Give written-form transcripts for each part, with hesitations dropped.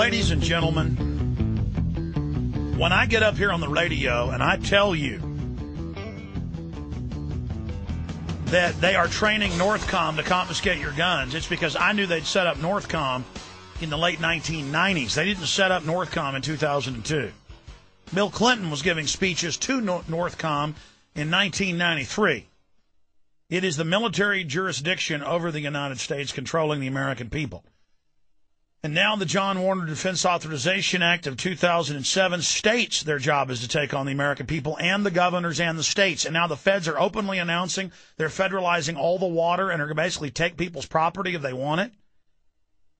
Ladies and gentlemen, when I get up here on the radio and I tell you that they are training Northcom to confiscate your guns, it's because I knew they'd set up Northcom in the late 1990s. They didn't set up Northcom in 2002. Bill Clinton was giving speeches to Northcom in 1993. It is the military jurisdiction over the United States controlling the American people. And now the John Warner Defense Authorization Act of 2007 states their job is to take on the American people and the governors and the states. And now the feds are openly announcing they're federalizing all the water and are going to basically take people's property if they want it.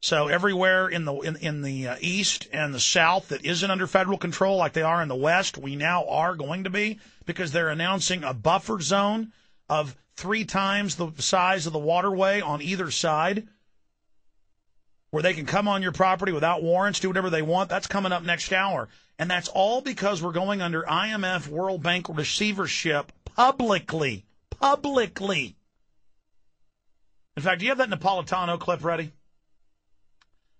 So everywhere in the east and the south that isn't under federal control like they are in the west, we now are going to be, because they're announcing a buffer zone of 3 times the size of the waterway on either side, where they can come on your property without warrants, do whatever they want. That's coming up next hour. And that's all because we're going under IMF World Bank receivership publicly. Publicly. In fact, do you have that Napolitano clip ready?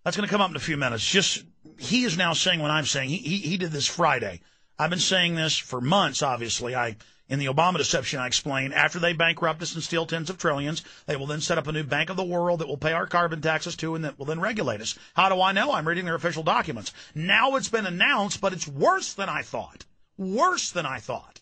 That's going to come up in a few minutes. He is now saying what I'm saying. He did this Friday. I've been saying this for months, obviously. In the Obama deception, I explained, after they bankrupt us and steal tens of trillions, they will then set up a new Bank of the World that will pay our carbon taxes to and that will then regulate us. How do I know? I'm reading their official documents. Now it's been announced, but it's worse than I thought. Worse than I thought.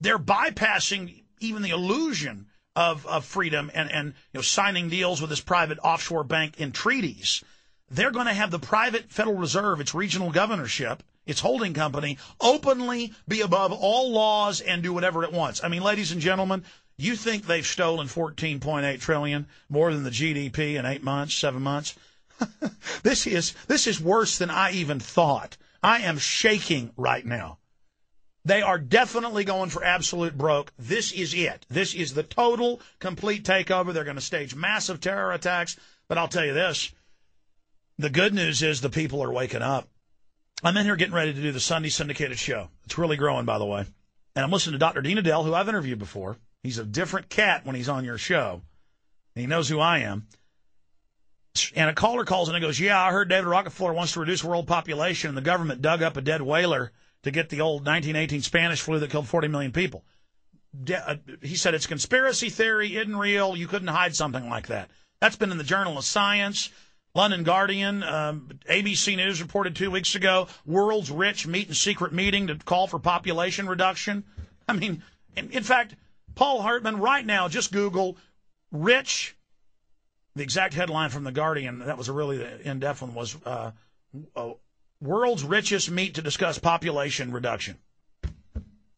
They're bypassing even the illusion of freedom and signing deals with this private offshore bank in treaties. They're going to have the private Federal Reserve, its regional governorship, its holding company, openly be above all laws and do whatever it wants. I mean, ladies and gentlemen, you think they've stolen $14.8 trillion, more than the GDP in 8 months, 7 months? This is worse than I even thought. I am shaking right now. They are definitely going for absolute broke. This is it. This is the total, complete takeover. They're going to stage massive terror attacks. But I'll tell you this. The good news is the people are waking up. I'm in here getting ready to do the Sunday syndicated show. It's really growing, by the way. And I'm listening to Dr. Dean Adele, who I've interviewed before. He's a different cat when he's on your show. He knows who I am. And a caller calls in and goes, yeah, I heard David Rockefeller wants to reduce world population, and the government dug up a dead whaler to get the old 1918 Spanish flu that killed 40 million people. He said it's conspiracy theory, isn't real. You couldn't hide something like that. That's been in the Journal of Science. London Guardian, ABC News reported 2 weeks ago, world's rich meet in secret meeting to call for population reduction. I mean, in fact, Paul Hartman, right now, just Google rich. The exact headline from the Guardian, that was a really in-depth one, was world's richest meet to discuss population reduction.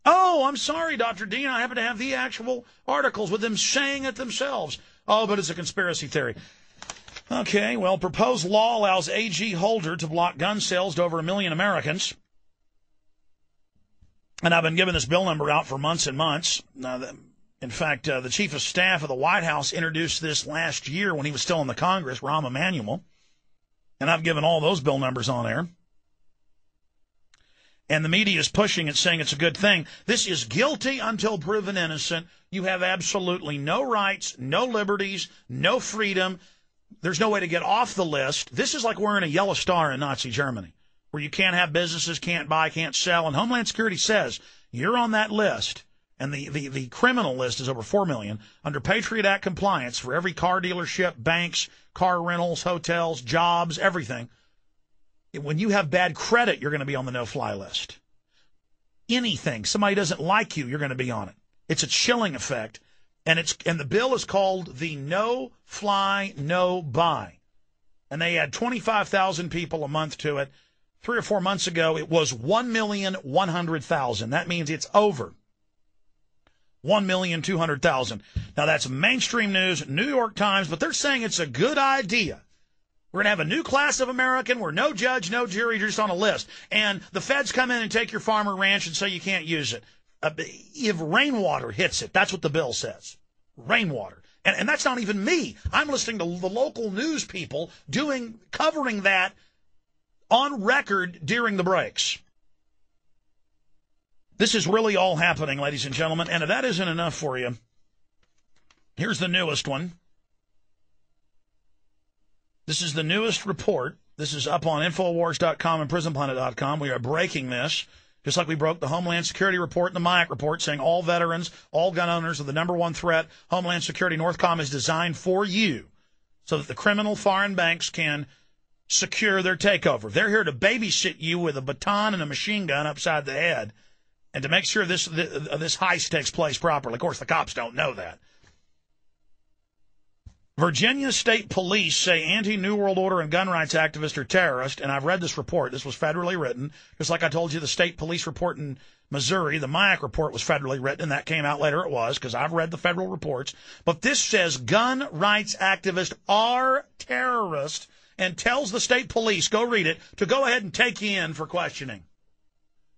Oh, I'm sorry, Dr. Dean. I happen to have the actual articles with them saying it themselves. Oh, but it's a conspiracy theory. Okay, well, proposed law allows AG Holder to block gun sales to over 1 million Americans. And I've been giving this bill number out for months and months. In fact, the chief of staff of the White House introduced this last year when he was still in the Congress, Rahm Emanuel. And I've given all those bill numbers on air. And the media is pushing it, saying it's a good thing. This is guilty until proven innocent. You have absolutely no rights, no liberties, no freedom. There's no way to get off the list. This is like wearing a yellow star in Nazi Germany, where you can't have businesses, can't buy, can't sell. And Homeland Security says you're on that list, and the criminal list is over 4 million, under Patriot Act compliance for every car dealership, banks, car rentals, hotels, jobs, everything. When you have bad credit, you're going to be on the no-fly list. Anything, somebody doesn't like you, you're going to be on it. It's a chilling effect. And the bill is called the No Fly, No Buy. And they add 25,000 people a month to it. 3 or 4 months ago, it was 1,100,000. That means it's over 1,200,000. Now, that's mainstream news, New York Times, but they're saying it's a good idea. We're going to have a new class of American where no judge, no jury, you're just on a list. And the feds come in and take your farm or ranch and say you can't use it. If rainwater hits it, that's what the bill says. Rainwater. And that's not even me. I'm listening to the local news people covering that on record during the breaks. This is really all happening, ladies and gentlemen. And if that isn't enough for you, here's the newest one. This is the newest report This is up on Infowars.com and PrisonPlanet.com. We are breaking this, just like we broke the Homeland Security report and the Mayak report, saying all veterans, all gun owners are the number one threat. Homeland Security Northcom is designed for you so that the criminal foreign banks can secure their takeover. They're here to babysit you with a baton and a machine gun upside the head and to make sure this heist takes place properly. Of course, the cops don't know that. Virginia State Police say anti-New World Order and gun rights activists are terrorists, and I've read this report. This was federally written. Just like I told you, the state police report in Missouri, the Mayak report was federally written, and that came out later. It was, because I've read the federal reports. But this says gun rights activists are terrorists and tells the state police, go read it, to go ahead and take you in for questioning.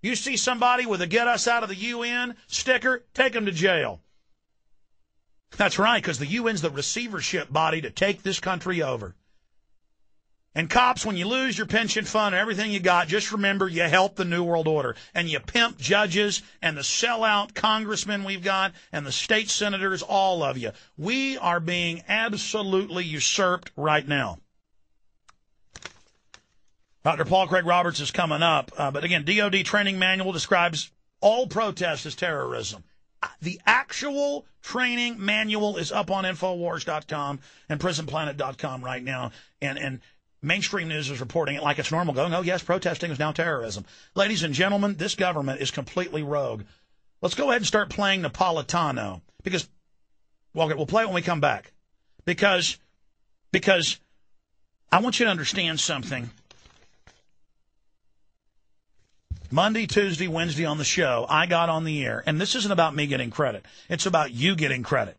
You see somebody with a get us out of the UN sticker, take them to jail. That's right, because the UN's the receivership body to take this country over. And cops, when you lose your pension fund and everything you got, just remember you help the New World Order. And you pimp judges and the sellout congressmen we've got and the state senators, all of you. We are being absolutely usurped right now. Dr. Paul Craig Roberts is coming up. But again, DOD training manual describes all protests as terrorism. The actual training manual is up on Infowars.com and PrisonPlanet.com right now. And mainstream news is reporting it like it's normal, going, oh, yes, protesting is now terrorism. Ladies and gentlemen, this government is completely rogue. Let's go ahead and start playing Napolitano. Because, well, we'll play it when we come back. Because I want you to understand something. Monday, Tuesday, Wednesday on the show, I got on the air, and this isn't about me getting credit. It's about you getting credit.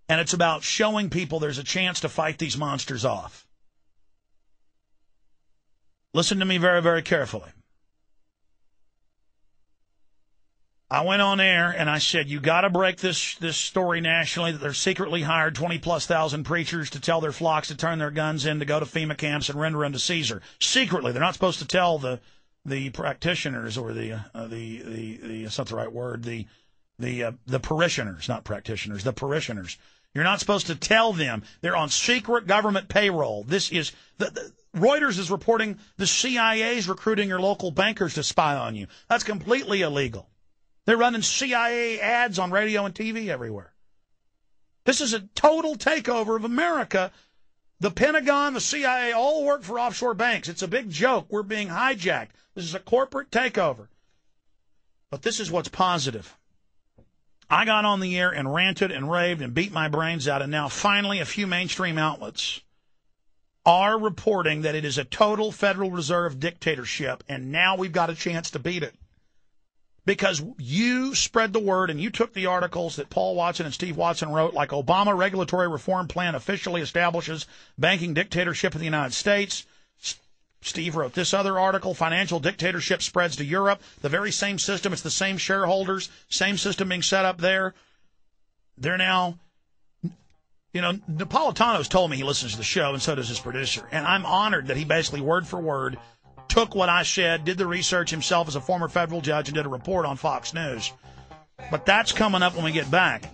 And it's about showing people there's a chance to fight these monsters off. Listen to me very, very carefully. I went on air and I said, you got to break this story nationally that they're secretly hired 20,000+ preachers to tell their flocks to turn their guns in to go to FEMA camps and render unto Caesar. Secretly. They're not supposed to tell the practitioners or that's not the right word, the parishioners, not practitioners, the parishioners. You're not supposed to tell them. They're on secret government payroll. This is Reuters is reporting the CIA's recruiting your local bankers to spy on you. That's completely illegal. They're running CIA ads on radio and TV everywhere. This is a total takeover of America. The Pentagon, the CIA, all work for offshore banks. It's a big joke. We're being hijacked. This is a corporate takeover. But this is what's positive. I got on the air and ranted and raved and beat my brains out, and now finally a few mainstream outlets are reporting that it is a total Federal Reserve dictatorship, and now we've got a chance to beat it. Because you spread the word and you took the articles that Paul Watson and Steve Watson wrote, like Obama regulatory reform plan officially establishes banking dictatorship in the United States. Steve wrote this other article, financial dictatorship spreads to Europe. The very same system, it's the same shareholders, same system being set up there. They're now, Napolitano's told me he listens to the show, and so does his producer. And I'm honored that he basically word for word took what I said, did the research himself as a former federal judge, and did a report on Fox News. But that's coming up when we get back.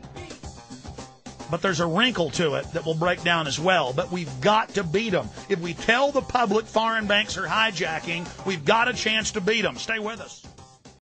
But there's a wrinkle to it that we'll break down as well. But we've got to beat them. If we tell the public foreign banks are hijacking, we've got a chance to beat them. Stay with us.